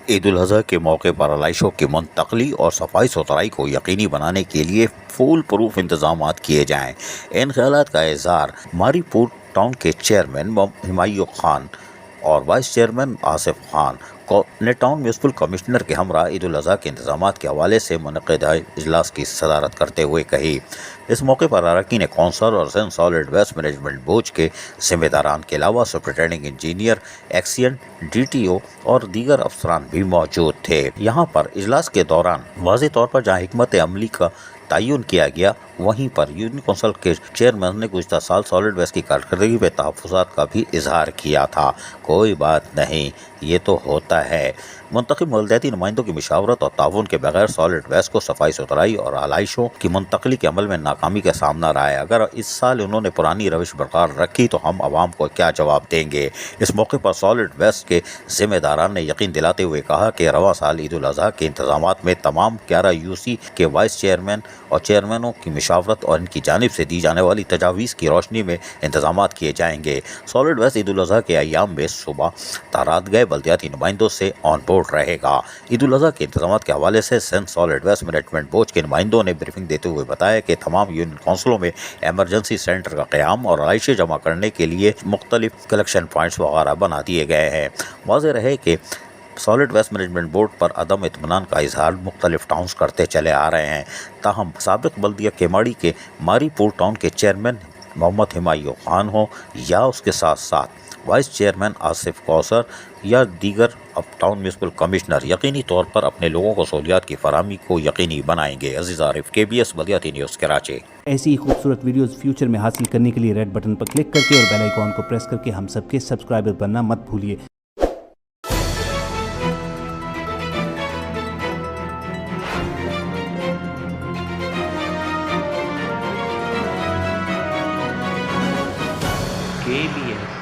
عید الاضحیٰ کے موقع پر علائشوں کی منتقلی اور صفائی ستھرائی کو یقینی بنانے کے لیے فول پروف انتظامات کیے جائیں۔ ان خیالات کا اظہار ماری پور ٹاؤن کے چیئرمین ہمایوں خان اور وائس چیئرمین آصف خان نے ٹاؤن میونسپل کمشنر کے ہمراہ عید الاضحیٰ کے انتظامات کے حوالے سے منعقدہ اجلاس کی صدارت کرتے ہوئے کہی۔ اس موقع پر اراکین کونسل اور زین سالڈ ویسٹ مینجمنٹ بورڈ کے ذمہ داران کے علاوہ superintending engineer, XEN, D T O اور دیگر افسران بھی موجود تھے۔ یہاں پر اجلاس کے دوران واضح طور پر جہاں حکمت عملی کا تعین کیا گیا، وہیں پر یونین کونسل کے چیئرمین نے گزشتہ سال سالڈ ویسٹ کی کارکردگی پہ تحفظات کا بھی اظہار کیا تھا۔ کوئی بات نہیں، یہ تو ہوتا ہے۔ منتخب ملدیاتی نمائندوں کی مشاورت اور تعاون کے بغیر سالڈ ویسٹ کو صفائی ستھرائی اور علائشوں کی منتقلی کے عمل میں ناکامی کا سامنا رہا ہے۔ اگر اس سال انہوں نے پرانی روش برقرار رکھی تو ہم عوام کو کیا جواب دیں گے؟ اس موقع پر سالڈ ویسٹ کے ذمہ داران نے یقین دلاتے ہوئے کہا کہ رواں سال عید الاضحیٰ کے انتظامات میں تمام 11 یو سی کے وائس چیئرمین اور چیئرمینوں کی مشاورت اور ان کی جانب سے دی جانے والی تجاویز کی روشنی میں انتظامات کیے جائیں گے۔ سالڈ ویسٹ عید الاضحیٰ کے ایام میں صبح تارات گئے بلدیاتی نمائندوں سے آن بورڈ رہے گا۔ عید الاضحیٰ کے انتظامات کے حوالے سے سینٹ سالڈ ویسٹ مینجمنٹ بورڈ کے نمائندوں نے بریفنگ دیتے ہوئے بتایا کہ تمام یونین کونسلوں میں ایمرجنسی سینٹر کا قیام اور علائشیں جمع کرنے کے لیے مختلف کلیکشن پوائنٹس وغیرہ بنا دیے گئے ہیں۔ واضح رہے کہ سالڈ ویسٹ مینجمنٹ بورڈ پر عدم اطمینان کا اظہار مختلف ٹاؤنز کرتے چلے آ رہے ہیں، تاہم سابق بلدیہ کیماڑی کے ماری پور ٹاؤن کے چیئرمین محمد ہمایوں خان ہوں یا اس کے ساتھ ساتھ وائس چیئرمین آصف کوثر یا دیگر ٹاؤن میونسپل کمشنر یقینی طور پر اپنے لوگوں کو سہولیات کی فراہمی کو یقینی بنائیں گے۔ عزیز عارف، KBS بلدیاتی نیوز کراچی۔ ایسی ہی خوبصورت ویڈیوز فیوچر میں حاصل کرنے کے لیے ریڈ بٹن پر کلک کر کے اور بیل آئیکن کو پریس کر کے ہم سب کے سبسکرائبر بننا مت بھولیے۔ KBS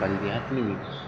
بلدیاتی نیوز۔